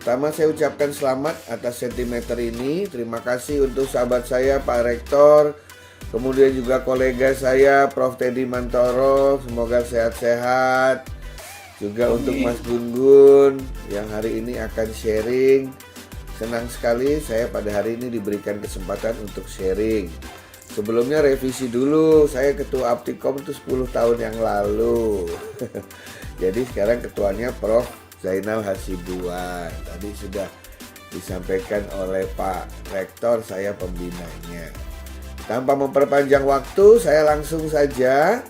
Pertama saya ucapkan selamat atas Centimeter ini. Terima kasih untuk sahabat saya Pak Rektor, kemudian juga kolega saya Prof. Teddy Mantoro. Semoga sehat-sehat. Juga untuk Mas Gun-Gun yang hari ini akan sharing. Senang sekali saya pada hari ini diberikan kesempatan untuk sharing. Sebelumnya revisi dulu, saya ketua Aptikom itu 10 tahun yang lalu. Jadi sekarang ketuanya Prof. Zainal Hasibuan. Tadi sudah disampaikan oleh Pak Rektor, saya pembinanya. Tanpa memperpanjang waktu, saya langsung saja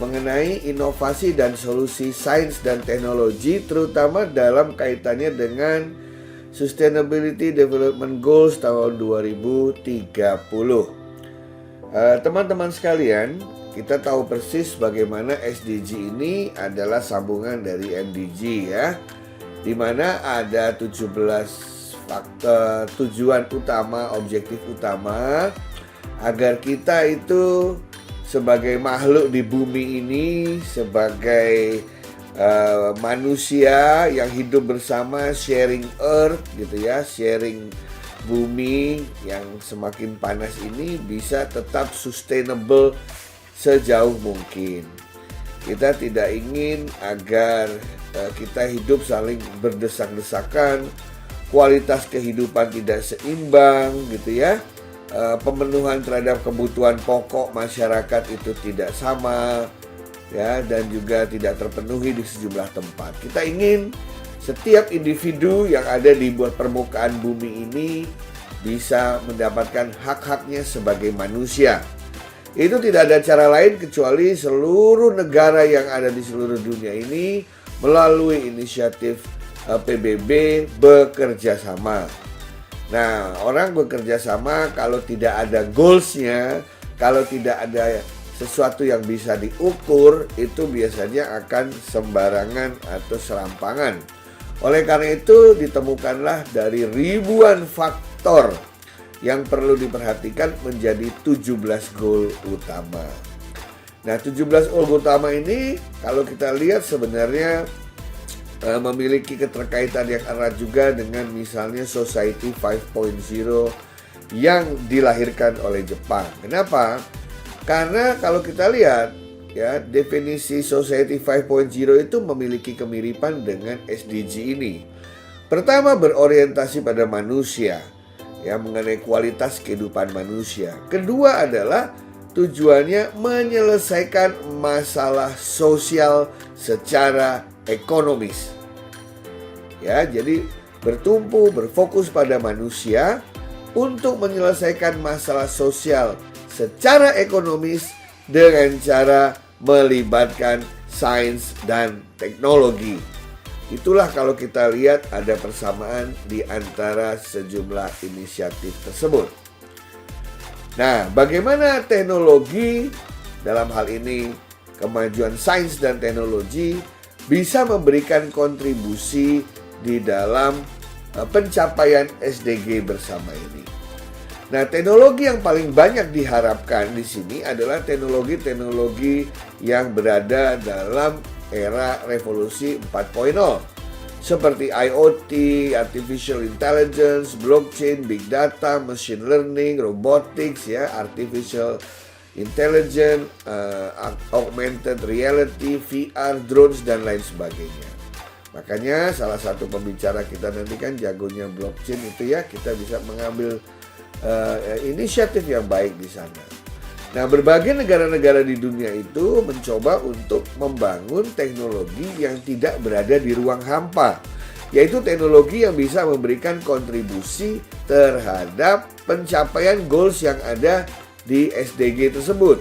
mengenai inovasi dan solusi sains dan teknologi, terutama dalam kaitannya dengan Sustainability Development Goals tahun 2030. Teman-teman sekalian, kita tahu persis bagaimana SDG ini adalah sambungan dari MDG ya, di mana ada 17 faktor tujuan utama, objektif utama agar kita itu sebagai makhluk di bumi ini, sebagai manusia yang hidup bersama, sharing earth gitu ya, sharing bumi yang semakin panas ini bisa tetap sustainable sejauh mungkin. Kita tidak ingin agar kita hidup saling berdesak-desakan, kualitas kehidupan tidak seimbang gitu ya. Pemenuhan terhadap kebutuhan pokok masyarakat itu tidak sama ya, dan juga tidak terpenuhi di sejumlah tempat. Kita ingin setiap individu yang ada di permukaan bumi ini bisa mendapatkan hak-haknya sebagai manusia. Itu tidak ada cara lain kecuali seluruh negara yang ada di seluruh dunia ini melalui inisiatif PBB bekerja sama. Nah, orang bekerja sama kalau tidak ada goals-nya, kalau tidak ada sesuatu yang bisa diukur, itu biasanya akan sembarangan atau serampangan. Oleh karena itu ditemukanlah dari ribuan faktor yang perlu diperhatikan menjadi 17 goal utama. Nah, 17 goal utama ini kalau kita lihat sebenarnya memiliki keterkaitan yang erat juga dengan misalnya Society 5.0 yang dilahirkan oleh Jepang. Kenapa? Karena kalau kita lihat ya, definisi Society 5.0 itu memiliki kemiripan dengan SDG ini. Pertama, berorientasi pada manusia, ya, mengenai kualitas kehidupan manusia. Kedua adalah tujuannya menyelesaikan masalah sosial secara ekonomis. Ya, jadi berfokus pada manusia untuk menyelesaikan masalah sosial secara ekonomis dengan cara melibatkan sains dan teknologi. Itulah kalau kita lihat ada persamaan di antara sejumlah inisiatif tersebut. Nah, bagaimana teknologi, dalam hal ini kemajuan sains dan teknologi, bisa memberikan kontribusi di dalam pencapaian SDG bersama ini. Nah, teknologi yang paling banyak diharapkan di sini adalah teknologi-teknologi yang berada dalam era revolusi 4.0 seperti IoT, Artificial Intelligence, Blockchain, Big Data, Machine Learning, Robotics, ya, Artificial Intelligence, Augmented Reality, VR, Drones, dan lain sebagainya. Makanya salah satu pembicara kita nanti kan jagonya blockchain itu ya, kita bisa mengambil inisiatif yang baik di sana. Nah, berbagai negara-negara di dunia itu mencoba untuk membangun teknologi yang tidak berada di ruang hampa, yaitu teknologi yang bisa memberikan kontribusi terhadap pencapaian goals yang ada di SDG tersebut.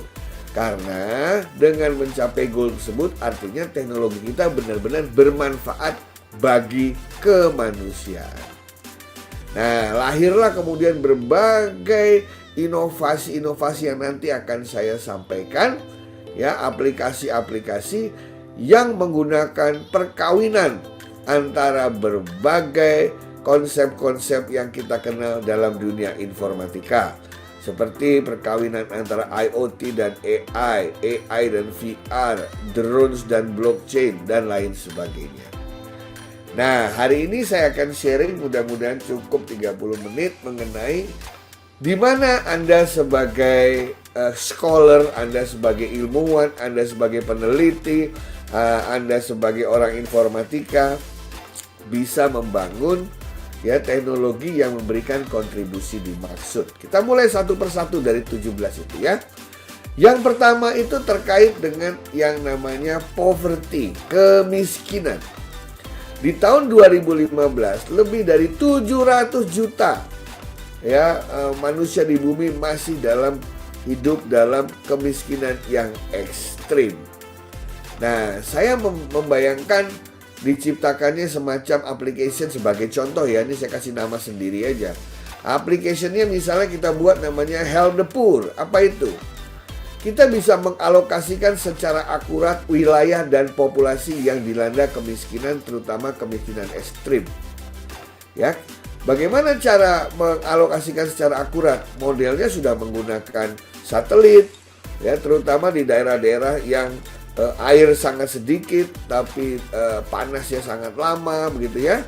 Karena dengan mencapai goal tersebut artinya teknologi kita benar-benar bermanfaat bagi kemanusiaan. Nah, lahirlah kemudian berbagai inovasi-inovasi yang nanti akan saya sampaikan, ya, aplikasi-aplikasi yang menggunakan perkawinan antara berbagai konsep-konsep yang kita kenal dalam dunia informatika, seperti perkawinan antara IoT dan AI dan VR, drones dan blockchain, dan lain sebagainya. Nah, hari ini saya akan sharing, mudah-mudahan cukup 30 menit, mengenai di mana Anda sebagai scholar, Anda sebagai ilmuwan, Anda sebagai peneliti, Anda sebagai orang informatika bisa membangun ya teknologi yang memberikan kontribusi dimaksud. Kita mulai satu persatu dari 17 itu ya. Yang pertama itu terkait dengan yang namanya poverty, kemiskinan. Di tahun 2015 lebih dari 700 juta ya manusia di bumi masih hidup dalam kemiskinan yang ekstrim. Nah, saya membayangkan diciptakannya semacam application sebagai contoh ya. Ini saya kasih nama sendiri aja. Applicationnya misalnya kita buat namanya Help the Poor. Apa itu? Kita bisa mengalokasikan secara akurat wilayah dan populasi yang dilanda kemiskinan, terutama kemiskinan ekstrim. Ya, bagaimana cara mengalokasikan secara akurat? Modelnya sudah menggunakan satelit, ya, terutama di daerah-daerah yang air sangat sedikit, tapi panasnya sangat lama, begitu ya.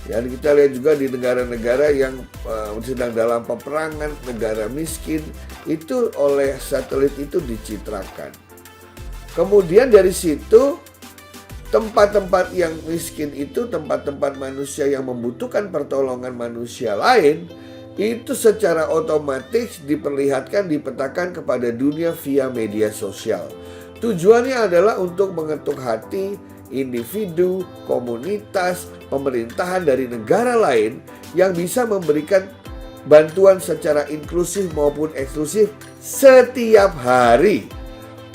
Dan kita lihat juga di negara-negara yang sedang dalam peperangan, negara miskin, itu oleh satelit itu dicitrakan. Kemudian dari situ, tempat-tempat yang miskin itu, tempat-tempat manusia yang membutuhkan pertolongan manusia lain, itu secara otomatis diperlihatkan, dipetakan kepada dunia via media sosial. Tujuannya adalah untuk mengetuk hati individu, komunitas, pemerintahan dari negara lain yang bisa memberikan bantuan secara inklusif maupun eksklusif setiap hari.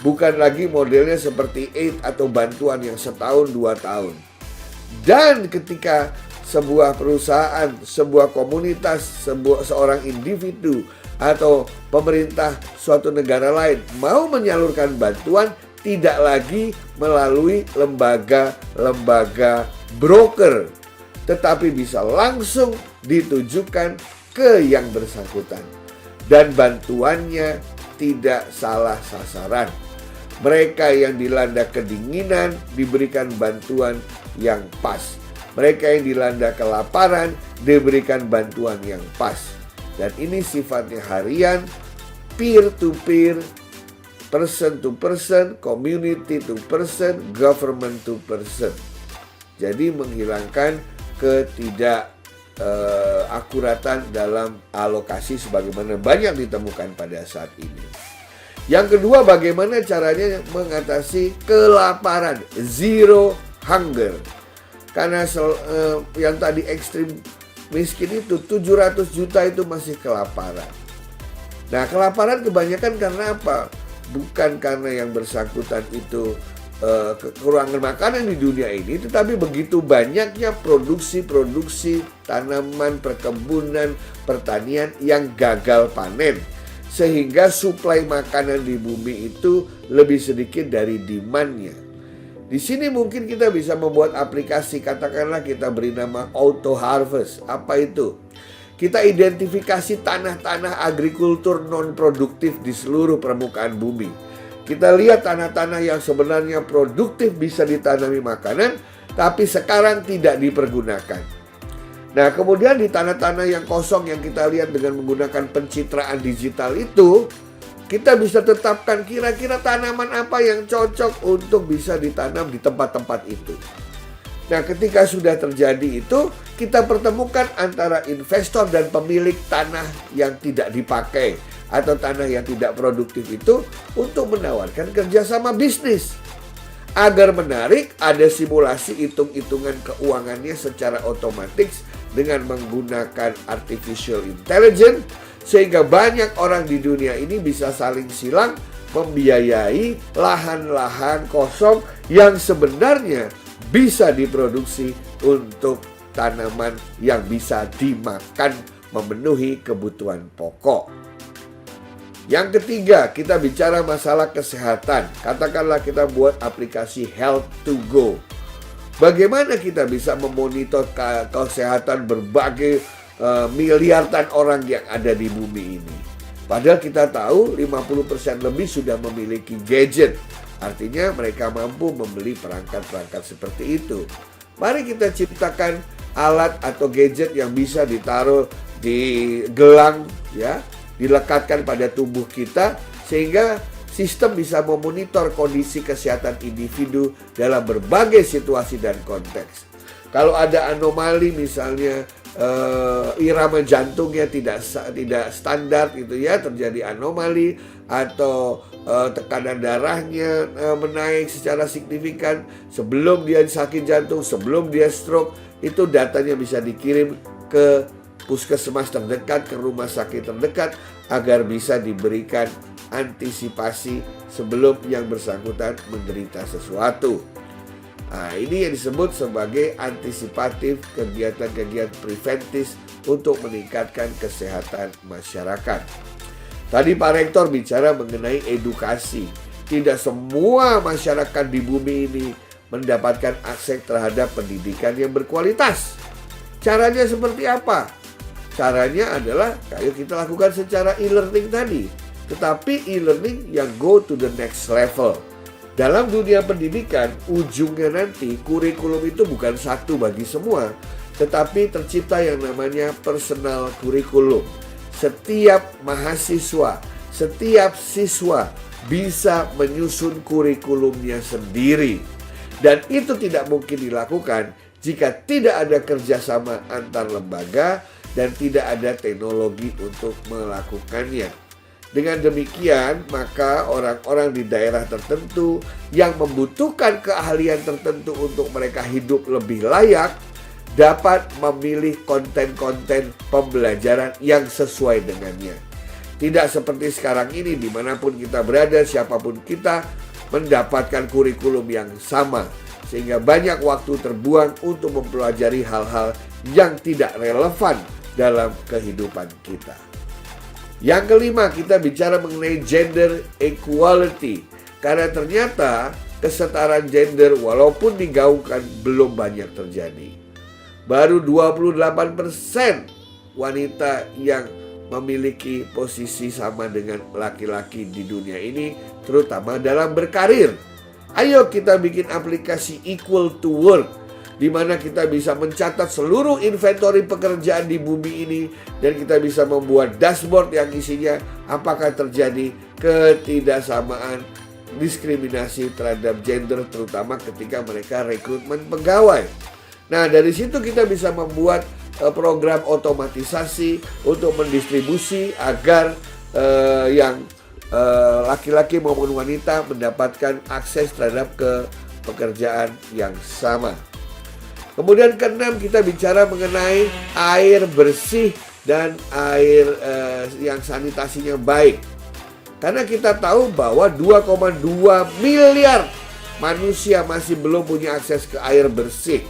Bukan lagi modelnya seperti aid atau bantuan yang setahun 2 tahun. Dan ketika sebuah perusahaan, sebuah komunitas, seorang individu atau pemerintah suatu negara lain mau menyalurkan bantuan, tidak lagi melalui lembaga-lembaga broker, tetapi bisa langsung ditujukan ke yang bersangkutan. Dan bantuannya tidak salah sasaran. Mereka yang dilanda kedinginan diberikan bantuan yang pas. Mereka yang dilanda kelaparan diberikan bantuan yang pas. Dan ini sifatnya harian, peer to peer, person to person, community to person, government to person. Jadi menghilangkan ketidakakuratan dalam alokasi sebagaimana banyak ditemukan pada saat ini. Yang kedua, bagaimana caranya mengatasi kelaparan, zero hunger. Karena yang tadi ekstrim miskin itu 700 juta itu masih kelaparan. Nah, kelaparan kebanyakan karena apa? Bukan karena yang bersangkutan itu kekurangan makanan di dunia ini, tetapi begitu banyaknya produksi tanaman, perkebunan, pertanian yang gagal panen, sehingga suplai makanan di bumi itu lebih sedikit dari demand-nya. Di sini mungkin kita bisa membuat aplikasi, katakanlah kita beri nama auto harvest. Apa itu? Kita identifikasi tanah-tanah agrikultur non-produktif di seluruh permukaan bumi. Kita lihat tanah-tanah yang sebenarnya produktif bisa ditanami makanan, tapi sekarang tidak dipergunakan. Nah, kemudian di tanah-tanah yang kosong yang kita lihat dengan menggunakan pencitraan digital itu, kita bisa tetapkan kira-kira tanaman apa yang cocok untuk bisa ditanam di tempat-tempat itu. Nah, ketika sudah terjadi itu, kita pertemukan antara investor dan pemilik tanah yang tidak dipakai atau tanah yang tidak produktif itu untuk menawarkan kerjasama bisnis. Agar menarik, ada simulasi hitung-hitungan keuangannya secara otomatis dengan menggunakan artificial intelligence, sehingga banyak orang di dunia ini bisa saling silang membiayai lahan-lahan kosong yang sebenarnya bisa diproduksi untuk tanaman yang bisa dimakan, memenuhi kebutuhan pokok. Yang ketiga, kita bicara masalah kesehatan. Katakanlah kita buat aplikasi Health to Go. Bagaimana kita bisa memonitor kesehatan berbagai miliaran orang yang ada di bumi ini? Padahal kita tahu 50% lebih sudah memiliki gadget. Artinya mereka mampu membeli perangkat-perangkat seperti itu. Mari kita ciptakan alat atau gadget yang bisa ditaruh di gelang, ya, dilekatkan pada tubuh kita sehingga sistem bisa memonitor kondisi kesehatan individu dalam berbagai situasi dan konteks. Kalau ada anomali misalnya irama jantungnya tidak standar gitu ya, terjadi anomali atau tekanan darahnya menaik secara signifikan sebelum dia sakit jantung, sebelum dia stroke, itu datanya bisa dikirim ke puskesmas terdekat, ke rumah sakit terdekat agar bisa diberikan antisipasi sebelum yang bersangkutan menderita sesuatu. Nah, ini yang disebut sebagai antisipatif, kegiatan-kegiatan preventif untuk meningkatkan kesehatan masyarakat. Tadi Pak Rektor bicara mengenai edukasi. Tidak semua masyarakat di bumi ini mendapatkan akses terhadap pendidikan yang berkualitas. Caranya seperti apa? Caranya adalah kayak kita lakukan secara e-learning tadi. Tetapi e-learning yang go to the next level. Dalam dunia pendidikan, ujungnya nanti kurikulum itu bukan satu bagi semua, tetapi tercipta yang namanya personal kurikulum. Setiap mahasiswa, setiap siswa bisa menyusun kurikulumnya sendiri. Dan itu tidak mungkin dilakukan jika tidak ada kerjasama antar lembaga dan tidak ada teknologi untuk melakukannya. Dengan demikian, maka orang-orang di daerah tertentu yang membutuhkan keahlian tertentu untuk mereka hidup lebih layak dapat memilih konten-konten pembelajaran yang sesuai dengannya. Tidak seperti sekarang ini, dimanapun kita berada, siapapun kita mendapatkan kurikulum yang sama, sehingga banyak waktu terbuang untuk mempelajari hal-hal yang tidak relevan dalam kehidupan kita. Yang kelima, kita bicara mengenai gender equality. Karena ternyata kesetaraan gender walaupun digaungkan belum banyak terjadi. Baru 28% wanita yang memiliki posisi sama dengan laki-laki di dunia ini, terutama dalam berkarir. Ayo kita bikin aplikasi Equal to Work, di mana kita bisa mencatat seluruh inventory pekerjaan di bumi ini dan kita bisa membuat dashboard yang isinya apakah terjadi ketidaksamaan, diskriminasi terhadap gender, terutama ketika mereka rekrutmen pegawai. Nah, dari situ kita bisa membuat program otomatisasi untuk mendistribusi agar yang laki-laki maupun wanita mendapatkan akses terhadap pekerjaan yang sama. Kemudian keenam, kita bicara mengenai air bersih dan air yang sanitasinya baik. Karena kita tahu bahwa 2,2 miliar manusia masih belum punya akses ke air bersih.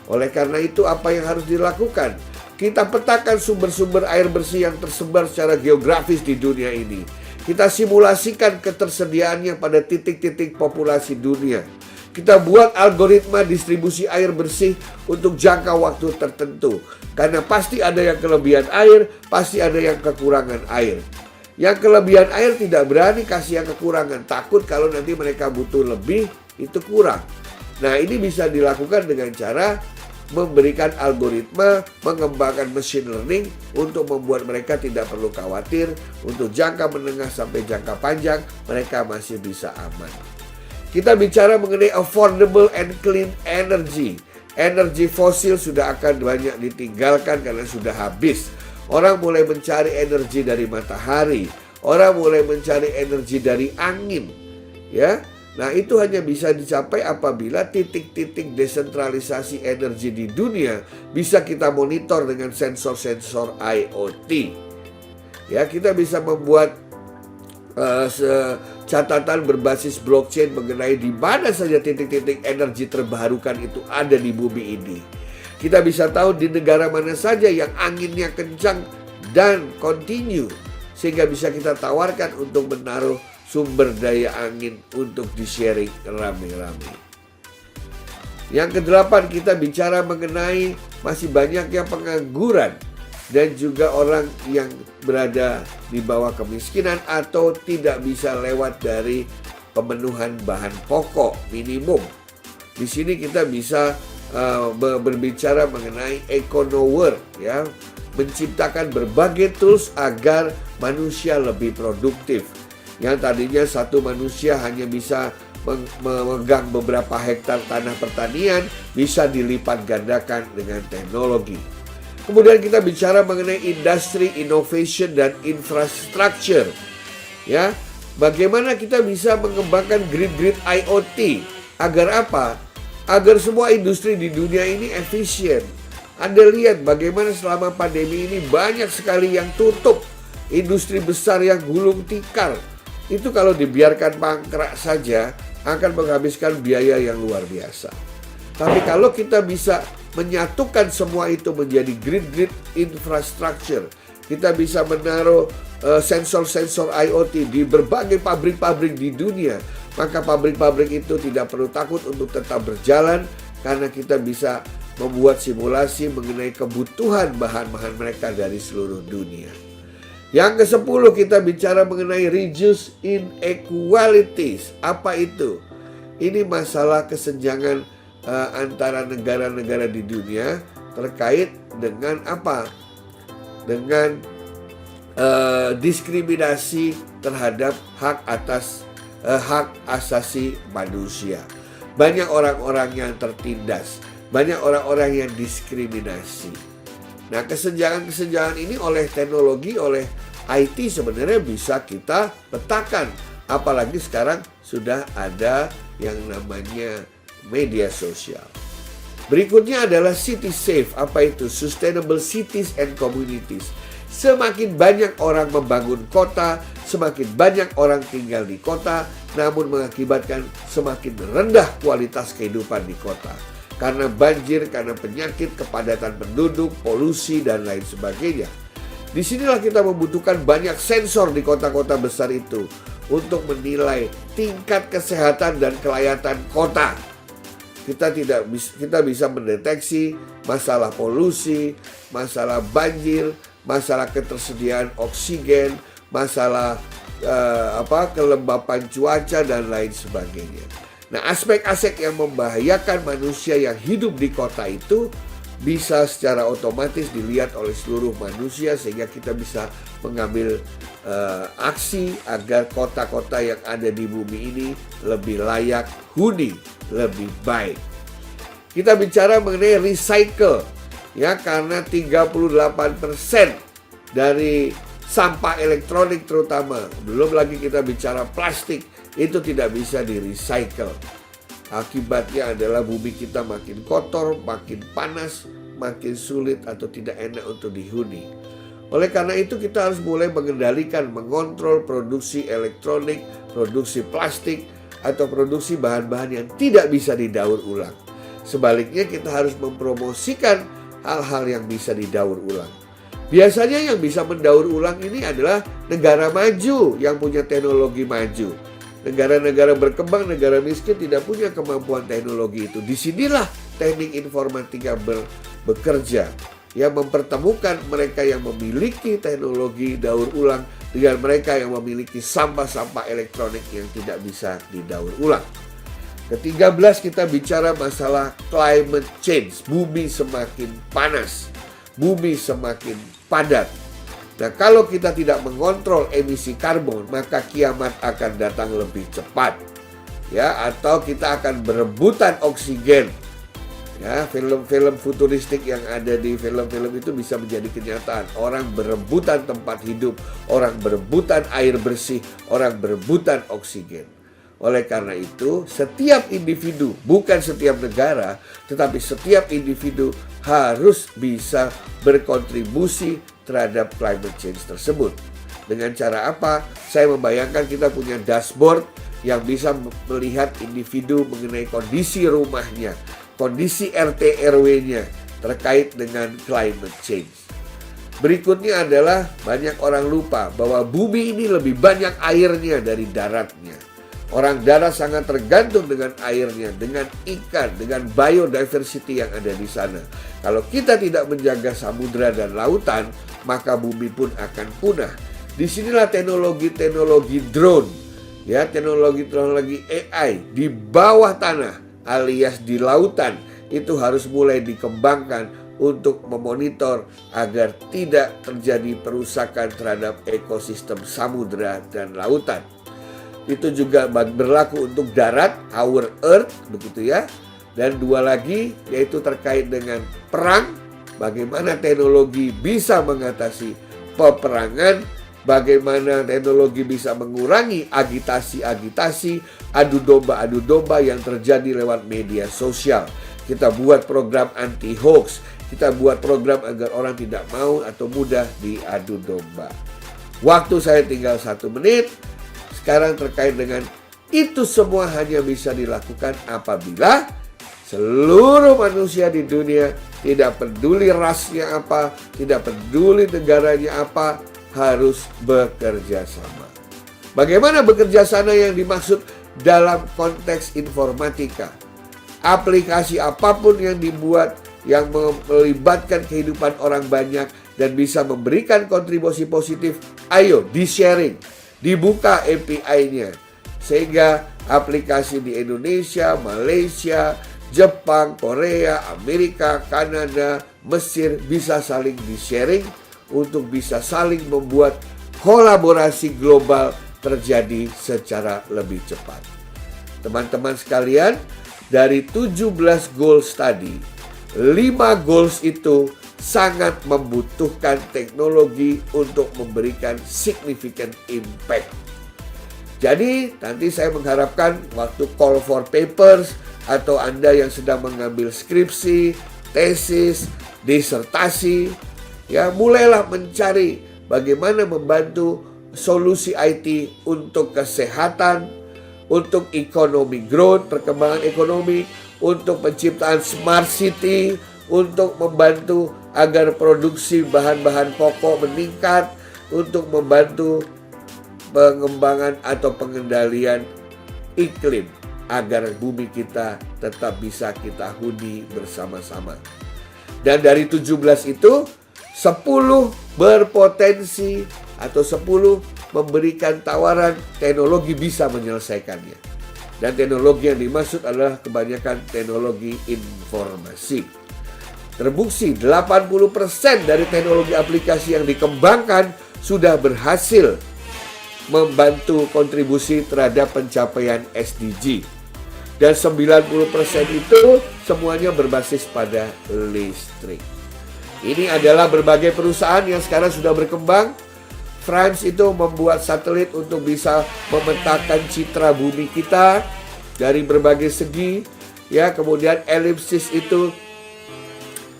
Oleh karena itu, apa yang harus dilakukan? Kita petakan sumber-sumber air bersih yang tersebar secara geografis di dunia ini. Kita simulasikan ketersediaannya pada titik-titik populasi dunia. Kita buat algoritma distribusi air bersih untuk jangka waktu tertentu. Karena pasti ada yang kelebihan air, pasti ada yang kekurangan air. Yang kelebihan air tidak berani kasih yang kekurangan. Takut kalau nanti mereka butuh lebih, itu kurang. Nah, ini bisa dilakukan dengan cara memberikan algoritma, mengembangkan machine learning untuk membuat mereka tidak perlu khawatir. Untuk jangka menengah sampai jangka panjang, mereka masih bisa aman. Kita bicara mengenai affordable and clean energy. Energi fosil sudah akan banyak ditinggalkan karena sudah habis. Orang mulai mencari energi dari matahari. Orang mulai mencari energi dari angin. Ya, nah itu hanya bisa dicapai apabila titik-titik desentralisasi energi di dunia bisa kita monitor dengan sensor-sensor IoT. Ya, kita bisa membuat catatan berbasis blockchain mengenai di mana saja titik-titik energi terbarukan itu ada di bumi ini. Kita bisa tahu di negara mana saja yang anginnya kencang dan continue, sehingga bisa kita tawarkan untuk menaruh sumber daya angin untuk di-sharing rame-rame. Yang kedelapan, kita bicara mengenai masih banyaknya pengangguran dan juga orang yang berada di bawah kemiskinan atau tidak bisa lewat dari pemenuhan bahan pokok minimum. Di sini kita bisa berbicara mengenai EconoWorld, ya, menciptakan berbagai tools agar manusia lebih produktif. Yang tadinya satu manusia hanya bisa memegang beberapa hektar tanah pertanian, bisa dilipat gandakan dengan teknologi. Kemudian kita bicara mengenai industri, innovation, dan infrastructure. Ya, bagaimana kita bisa mengembangkan grid-grid IoT. Agar apa? Agar semua industri di dunia ini efisien. Anda lihat bagaimana selama pandemi ini banyak sekali yang tutup. Industri besar yang gulung tikar. Itu kalau dibiarkan mangkrak saja akan menghabiskan biaya yang luar biasa. Tapi kalau kita bisa menyatukan semua itu menjadi grid-grid infrastructure, kita bisa menaruh sensor-sensor IoT di berbagai pabrik-pabrik di dunia, maka pabrik-pabrik itu tidak perlu takut untuk tetap berjalan karena kita bisa membuat simulasi mengenai kebutuhan bahan-bahan mereka dari seluruh dunia. Yang ke-10 kita bicara mengenai reduce inequalities. Apa itu? Ini masalah kesenjangan antara negara-negara di dunia terkait dengan apa? Dengan diskriminasi terhadap hak asasi manusia. Banyak orang-orang yang tertindas, banyak orang-orang yang diskriminasi. Nah, kesenjangan-kesenjangan ini oleh teknologi, oleh IT sebenarnya bisa kita petakan. Apalagi sekarang sudah ada yang namanya media sosial. Berikutnya adalah city safe. Apa itu? Sustainable cities and communities. Semakin banyak orang membangun kota, semakin banyak orang tinggal di kota, namun mengakibatkan semakin rendah kualitas kehidupan di kota. Karena banjir, karena penyakit, kepadatan penduduk, polusi, dan lain sebagainya. Disinilah kita membutuhkan banyak sensor di kota-kota besar itu untuk menilai tingkat kesehatan dan kelayakan kota. Kita bisa mendeteksi masalah polusi, masalah banjir, masalah ketersediaan oksigen, masalah kelembapan cuaca, dan lain sebagainya. Nah, aspek-aspek yang membahayakan manusia yang hidup di kota itu bisa secara otomatis dilihat oleh seluruh manusia sehingga kita bisa mengambil aksi agar kota-kota yang ada di bumi ini lebih layak huni, lebih baik. Kita bicara mengenai recycle, ya, karena 38% dari sampah elektronik terutama, belum lagi kita bicara plastik, itu tidak bisa di-recycle. Akibatnya adalah bumi kita makin kotor, makin panas, makin sulit atau tidak enak untuk dihuni. Oleh karena itu kita harus mulai mengendalikan, mengontrol produksi elektronik, produksi plastik, atau produksi bahan-bahan yang tidak bisa didaur ulang. Sebaliknya kita harus mempromosikan hal-hal yang bisa didaur ulang. Biasanya yang bisa mendaur ulang ini adalah negara maju yang punya teknologi maju. Negara-negara berkembang, negara miskin tidak punya kemampuan teknologi itu. Disinilah teknik informatika bekerja, yang mempertemukan mereka yang memiliki teknologi daur ulang dengan mereka yang memiliki sampah-sampah elektronik yang tidak bisa didaur ulang. Ke-13 kita bicara masalah climate change. Bumi semakin panas, bumi semakin padat. Nah, kalau kita tidak mengontrol emisi karbon, maka kiamat akan datang lebih cepat. Ya, atau kita akan berebutan oksigen. Ya, film-film futuristik yang ada di film-film itu bisa menjadi kenyataan. Orang berebutan tempat hidup, orang berebutan air bersih, orang berebutan oksigen. Oleh karena itu, setiap individu, bukan setiap negara, tetapi setiap individu harus bisa berkontribusi terhadap climate change tersebut. Dengan cara apa? Saya membayangkan kita punya dashboard yang bisa melihat individu mengenai kondisi rumahnya, kondisi RT RW-nya terkait dengan climate change. Berikutnya adalah banyak orang lupa bahwa bumi ini lebih banyak airnya dari daratnya. Orang darat sangat tergantung dengan airnya, dengan ikan, dengan biodiversity yang ada di sana. Kalau kita tidak menjaga samudra dan lautan, maka bumi pun akan punah. Disinilah teknologi drone, ya, teknologi AI di bawah tanah alias di lautan itu harus mulai dikembangkan untuk memonitor agar tidak terjadi perusakan terhadap ekosistem samudera dan lautan. Itu juga berlaku untuk darat, our earth, begitu ya. Dan dua lagi yaitu terkait dengan perang, bagaimana teknologi bisa mengatasi peperangan, bagaimana teknologi bisa mengurangi agitasi-agitasi, adu domba yang terjadi lewat media sosial. Kita buat program anti-hoax, kita buat program agar orang tidak mau atau mudah diadu domba. Waktu saya tinggal 1 menit. Sekarang terkait dengan itu semua hanya bisa dilakukan apabila seluruh manusia di dunia, tidak peduli rasnya apa, tidak peduli negaranya apa, harus bekerja sama. Bagaimana bekerja sama yang dimaksud dalam konteks informatika? Aplikasi apapun yang dibuat yang melibatkan kehidupan orang banyak dan bisa memberikan kontribusi positif, ayo di-sharing, dibuka API-nya. Sehingga aplikasi di Indonesia, Malaysia, Jepang, Korea, Amerika, Kanada, Mesir bisa saling di-sharing untuk bisa saling membuat kolaborasi global terjadi secara lebih cepat. Teman-teman sekalian, dari 17 goals tadi, 5 goals itu sangat membutuhkan teknologi untuk memberikan significant impact. Jadi nanti saya mengharapkan waktu call for papers atau Anda yang sedang mengambil skripsi, tesis, disertasi, ya mulailah mencari bagaimana membantu solusi IT untuk kesehatan, untuk ekonomi growth, perkembangan ekonomi, untuk penciptaan smart city, untuk membantu agar produksi bahan-bahan pokok meningkat, untuk membantu pengembangan atau pengendalian iklim agar bumi kita tetap bisa kita huni bersama-sama. Dan dari 17 itu 10 berpotensi atau 10 memberikan tawaran teknologi bisa menyelesaikannya. Dan teknologi yang dimaksud adalah kebanyakan teknologi informasi. Terbukti 80% dari teknologi aplikasi yang dikembangkan sudah berhasil membantu kontribusi terhadap pencapaian SDG. Dan 90% itu semuanya berbasis pada listrik. Ini adalah berbagai perusahaan yang sekarang sudah berkembang. France itu membuat satelit untuk bisa memetakan citra bumi kita dari berbagai segi. Ya, kemudian Ellipsis itu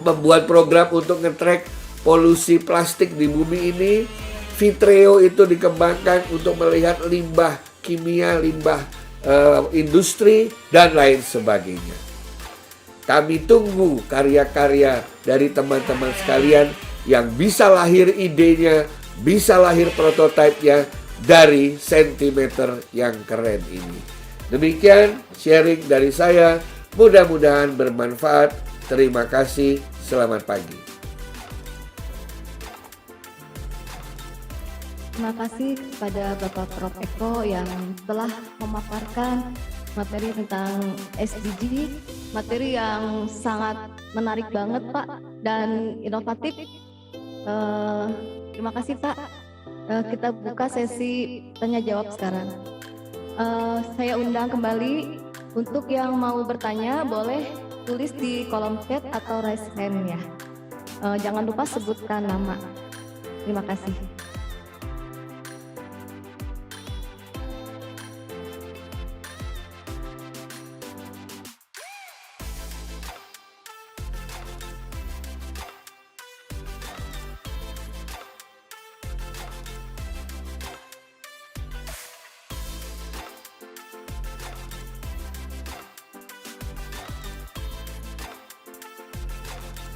membuat program untuk nge-track polusi plastik di bumi ini. Vitreo itu dikembangkan untuk melihat limbah kimia, limbah industri, dan lain sebagainya. Kami tunggu karya-karya dari teman-teman sekalian yang bisa lahir idenya, bisa lahir prototipenya dari sentimeter yang keren ini. Demikian sharing dari saya, mudah-mudahan bermanfaat. Terima kasih, selamat pagi. Terima kasih kepada Bapak Prof. Eko yang telah memaparkan materi tentang SDG, materi yang sangat menarik banget Pak dan inovatif. Terima kasih Pak. Kita buka sesi tanya jawab sekarang. Saya undang kembali untuk yang mau bertanya boleh tulis di kolom chat atau raise hand ya. Jangan lupa sebutkan nama. Terima kasih.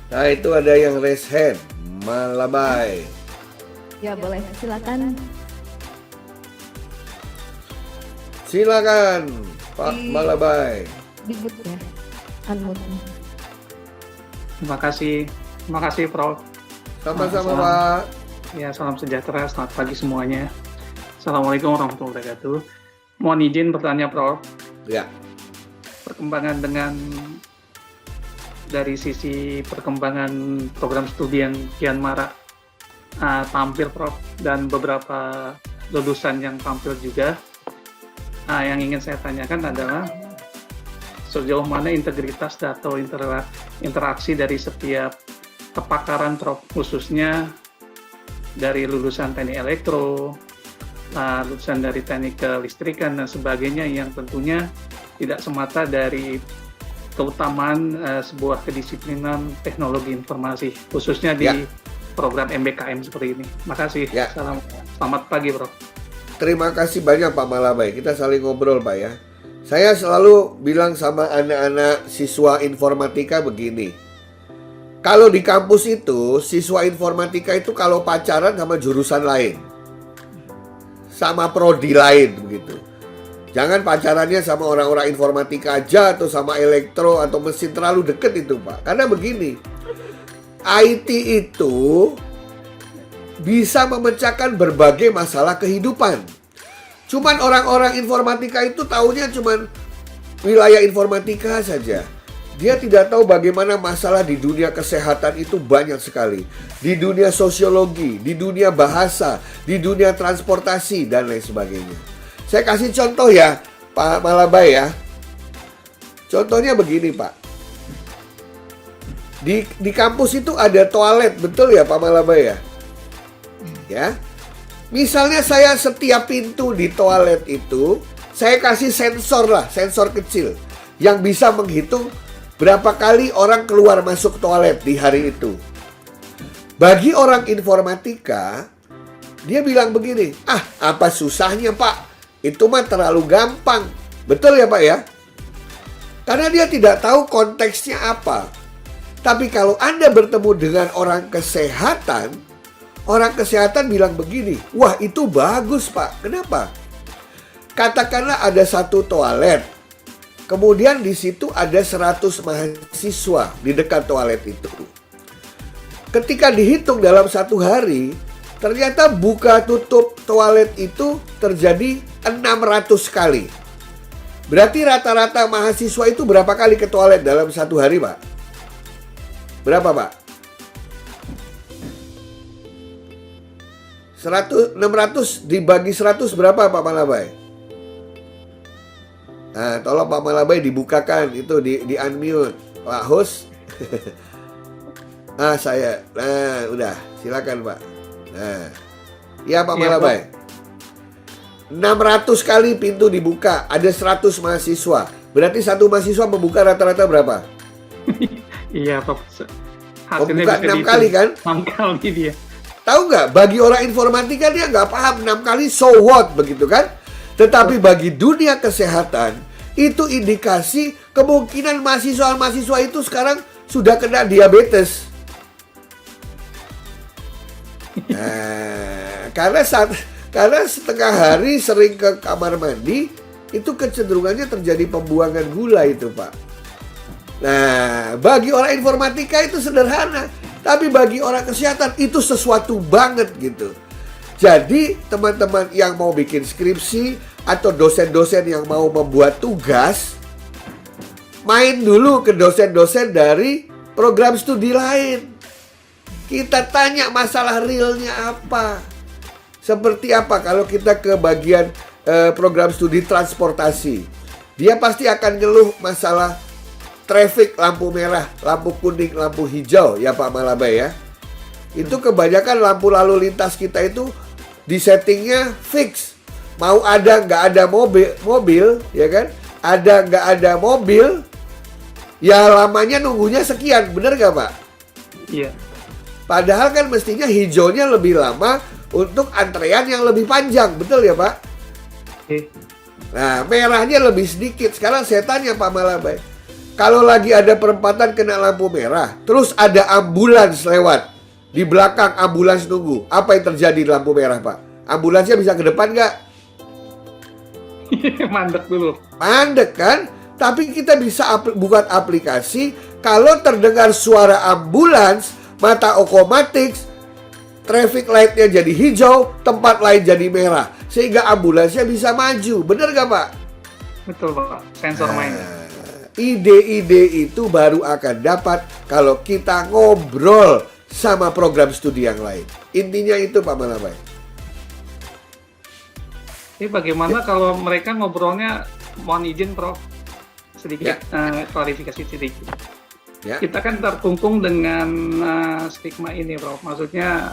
Nah, itu ada yang raise hand, Malabai. Ya boleh, silakan. Silakan, Pak Malabai. Di-mute ya, unmute. Terima kasih Prof. Sama-sama Pak. Ya, salam sejahtera, selamat pagi semuanya. Assalamualaikum warahmatullahi wabarakatuh. Mohon izin bertanya Prof. Ya. Perkembangan dengan dari sisi perkembangan program studi yang kian marak tampil Prof, dan beberapa lulusan yang tampil juga. Yang ingin saya tanyakan adalah sejauh mana integritas atau interaksi dari setiap kepakaran Prof, khususnya dari lulusan teknik elektro, lulusan dari teknik kelistrikan dan sebagainya, yang tentunya tidak semata dari keutamaan sebuah kedisiplinan teknologi informasi, khususnya di program MBKM seperti ini. Makasih. Selamat pagi, Prof. Terima kasih banyak Pak Malabai. Kita saling ngobrol Pak ya. Saya selalu bilang sama anak-anak siswa informatika begini. Kalau di kampus itu, siswa informatika itu kalau pacaran sama jurusan lain, sama prodi lain begitu. Jangan pacarannya sama orang-orang informatika aja atau sama elektro atau mesin, terlalu deket itu Pak. Karena begini, IT itu bisa memecahkan berbagai masalah kehidupan. Cuman orang-orang informatika itu taunya cuman wilayah informatika saja. Dia tidak tahu bagaimana masalah di dunia kesehatan itu banyak sekali. Di dunia sosiologi, di dunia bahasa, di dunia transportasi, dan lain sebagainya. Saya kasih contoh ya, Pak Malabai ya. Contohnya begini Pak. Di kampus itu ada toilet, betul ya Pak Malabai ya? Ya, misalnya saya setiap pintu di toilet itu saya kasih sensor lah, sensor kecil yang bisa menghitung berapa kali orang keluar masuk toilet di hari itu. Bagi orang informatika, dia bilang begini, apa susahnya Pak? Itu mah terlalu gampang. Betul ya Pak ya? Karena dia tidak tahu konteksnya apa. Tapi kalau Anda bertemu dengan orang kesehatan bilang begini, wah itu bagus Pak. Kenapa? Katakanlah ada satu toilet, kemudian di situ ada 100 mahasiswa di dekat toilet itu. Ketika dihitung dalam satu hari, ternyata buka tutup toilet itu terjadi 600 kali. Berarti rata-rata mahasiswa itu berapa kali ke toilet dalam satu hari Pak? Berapa Pak? 600 dibagi 100 berapa Pak Malabai? Nah, tolong Pak Malabai dibukakan itu, di unmute Pak host. Saya. Nah, udah, silakan Pak. Nah. Ya Pak Malabai. 600 kali pintu dibuka, ada 100 mahasiswa. Berarti satu mahasiswa membuka rata-rata berapa? Iya Pak. Hasilnya membuka 6 kali kan? 6 kali dia. Tahu nggak, bagi orang informatika dia nggak paham 6 kali so what begitu kan? Tetapi bagi dunia kesehatan, itu indikasi kemungkinan mahasiswa itu sekarang sudah kena diabetes. Nah, karena setengah hari sering ke kamar mandi, itu kecenderungannya terjadi pembuangan gula itu Pak. Nah, bagi orang informatika itu sederhana, tapi bagi orang kesehatan itu sesuatu banget gitu. Jadi teman-teman yang mau bikin skripsi atau dosen-dosen yang mau membuat tugas, main dulu ke dosen-dosen dari program studi lain. Kita tanya masalah realnya apa. Seperti apa kalau kita ke bagian program studi transportasi. Dia pasti akan ngeluh masalah traffic, lampu merah, lampu kuning, lampu hijau ya Pak Malabai ya. Itu kebanyakan lampu lalu lintas kita itu di settingnya fix. Mau ada nggak ada mobil ya kan? Ada nggak ada mobil, ya lamanya nunggunya sekian, bener nggak Pak? Iya. Padahal kan mestinya hijaunya lebih lama untuk antrean yang lebih panjang, betul ya Pak? Nah, merahnya lebih sedikit. Sekarang saya tanya Pak Malabai, kalau lagi ada perempatan kena lampu merah, terus ada ambulans lewat, di belakang ambulans nunggu, apa yang terjadi di lampu merah Pak? Ambulansnya bisa ke depan nggak? Mandek dulu. Mandek kan? Tapi kita bisa buat aplikasi, kalau terdengar suara ambulans, mata otomatis, traffic light-nya jadi hijau, tempat lain jadi merah. Sehingga ambulansnya bisa maju. Bener gak Pak? Betul Pak, sensor main. ide-ide itu baru akan dapat kalau kita ngobrol sama program studi yang lain. Intinya itu Pak Malabai. Ini bagaimana kalau mereka ngobrolnya, mohon izin Prof, sedikit klarifikasi sedikit. Ya. Kita kan terkungkung dengan stigma ini, Prof. Maksudnya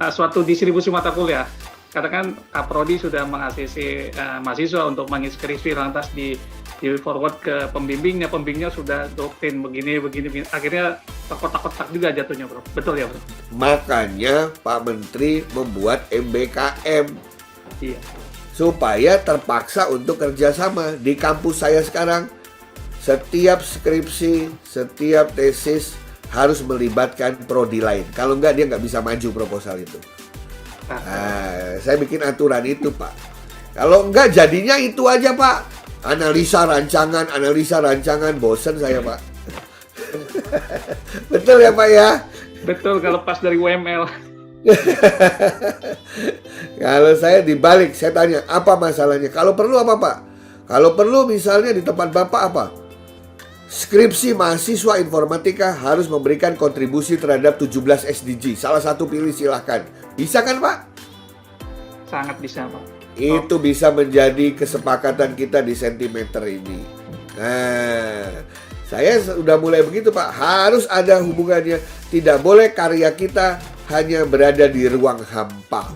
suatu distribusi mata kuliah. Katakan Kaprodi sudah mengasisi mahasiswa untuk menginskripsi, lantas di forward ke pembimbingnya sudah doktrin begini, akhirnya terkotak-kotak juga jatuhnya, Prof. Betul ya, Prof? Makanya Pak Menteri membuat MBKM. Iya. Supaya terpaksa untuk kerjasama. Di kampus saya sekarang, setiap skripsi, setiap tesis harus melibatkan prodi lain. Kalau enggak, dia nggak bisa maju proposal itu. Nah, saya bikin aturan itu, Pak. Kalau enggak, jadinya itu aja, Pak. Analisa rancangan, bosen saya, Pak. Betul ya, Pak ya? Betul, kalau pas dari UML. Kalau saya dibalik, saya tanya, apa masalahnya? Kalau perlu apa, Pak? Kalau perlu misalnya di tempat Bapak apa? Skripsi mahasiswa informatika harus memberikan kontribusi terhadap 17 SDG. Salah satu pilih silahkan. Bisa kan, Pak? Sangat bisa, Pak. Itu bisa menjadi kesepakatan kita di Sentimeter ini. Nah, saya sudah mulai begitu, Pak. Harus ada hubungannya. Tidak boleh karya kita hanya berada di ruang hampa.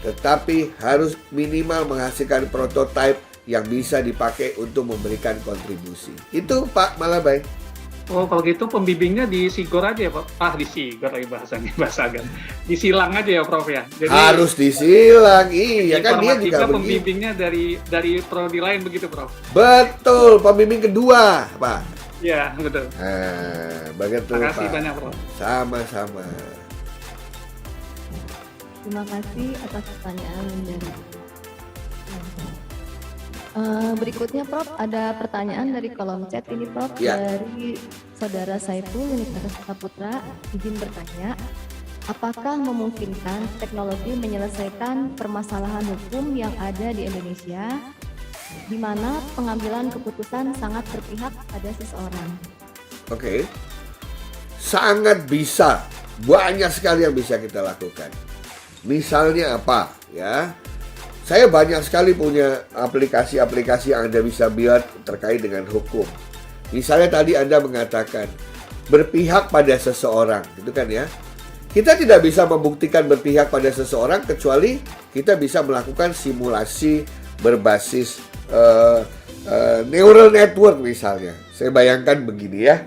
Tetapi harus minimal menghasilkan prototipe yang bisa dipakai untuk memberikan kontribusi. Itu Pak Malabai. Oh, kalau gitu pembimbingnya disigor aja ya, Pak? Disigor lagi bahasanya, bahasa agama. Disilang aja ya, Prof ya? Jadi, harus disilang, iya kan dia juga pembimbingnya dari prodi lain begitu, Prof? Betul, pembimbing kedua, Pak. Iya, betul. Begitu, Terima kasih Pak. banyak, Prof. Sama-sama. Terima kasih atas pertanyaan dari berikutnya, Prof, ada pertanyaan dari kolom chat ini, Prof, Ya. dari Saudara Saiful Universitas Saputra. Izin bertanya, apakah memungkinkan teknologi menyelesaikan permasalahan hukum yang ada di Indonesia, di mana pengambilan keputusan sangat berpihak pada seseorang? Oke. Sangat bisa. Banyak sekali yang bisa kita lakukan. Misalnya apa? Ya. Saya banyak sekali punya aplikasi-aplikasi yang Anda bisa buat terkait dengan hukum. Misalnya tadi Anda mengatakan berpihak pada seseorang, gitu kan ya. Kita tidak bisa membuktikan berpihak pada seseorang kecuali kita bisa melakukan simulasi berbasis neural network misalnya. Saya bayangkan begini ya.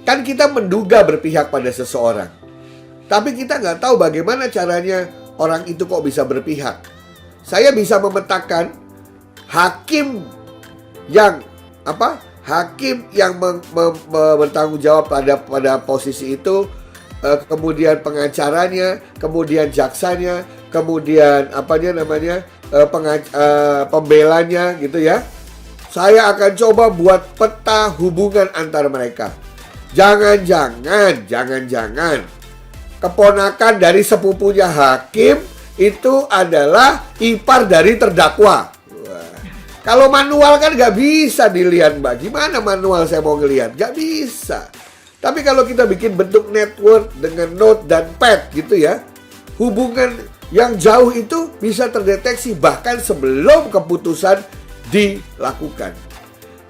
Kan kita menduga berpihak pada seseorang. Tapi kita nggak tahu bagaimana caranya orang itu kok bisa berpihak. Saya bisa memetakan hakim yang bertanggung jawab pada posisi itu, kemudian pengacaranya, kemudian jaksanya, kemudian pembelanya gitu ya. Saya akan coba buat peta hubungan antara mereka. Jangan-jangan keponakan dari sepupunya hakim itu adalah ipar dari terdakwa. Wah. Kalau manual kan nggak bisa dilihat, Mbak. Gimana manual saya mau ngelihat? Nggak bisa. Tapi kalau kita bikin bentuk network dengan note dan pad gitu ya, hubungan yang jauh itu bisa terdeteksi bahkan sebelum keputusan dilakukan.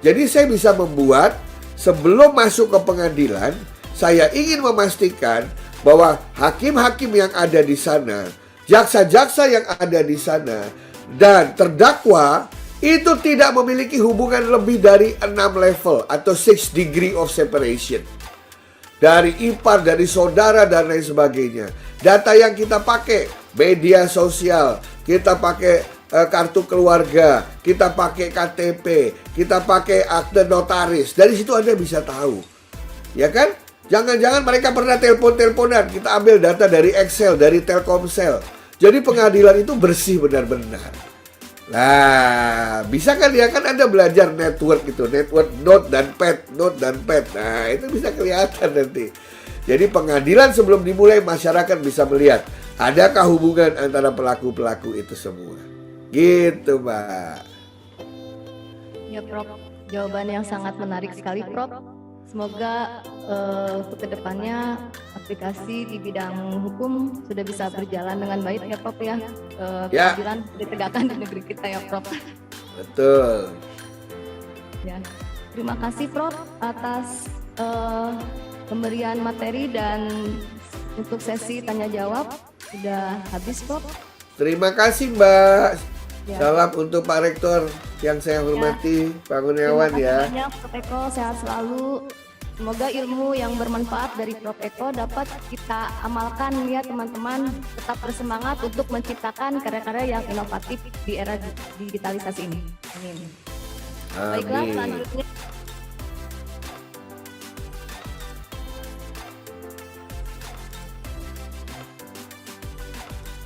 Jadi saya bisa membuat sebelum masuk ke pengadilan, saya ingin memastikan bahwa hakim-hakim yang ada di sana, jaksa-jaksa yang ada di sana, dan terdakwa itu tidak memiliki hubungan lebih dari 6 level atau 6 degree of separation. Dari ipar, dari saudara, dan lain sebagainya. Data yang kita pakai, media sosial, kita pakai kartu keluarga, kita pakai KTP, kita pakai akte notaris. Dari situ Anda bisa tahu. Ya kan? Jangan-jangan mereka pernah telepon-teleponan. Kita ambil data dari Excel, dari Telkomsel. Jadi pengadilan itu bersih benar-benar. Nah, bisa kan ya? Kan Anda belajar network itu. Network note dan pad. Nah, itu bisa kelihatan nanti. Jadi pengadilan sebelum dimulai, masyarakat bisa melihat adakah hubungan antara pelaku-pelaku itu semua. Gitu, Mbak. Ya Prof, jawaban yang sangat menarik sekali Prof. Semoga untuk kedepannya aplikasi di bidang hukum sudah bisa berjalan dengan baik ya Prof ya. Ya. Keadilan ditegakkan di negeri kita ya Prof. Betul. Ya. Terima kasih Prof atas pemberian materi dan untuk sesi tanya jawab sudah habis Prof. Terima kasih Mbak. Ya. Salam untuk Pak Rektor yang saya hormati, Pak Kurniawan Terima kasih ya. banyak Prof Eko, sehat selalu. Semoga ilmu yang bermanfaat dari Prof Eko dapat kita amalkan ya teman-teman. Tetap bersemangat untuk menciptakan karya-karya yang inovatif di era digitalisasi ini. Amin. Baiklah Amin. selanjutnya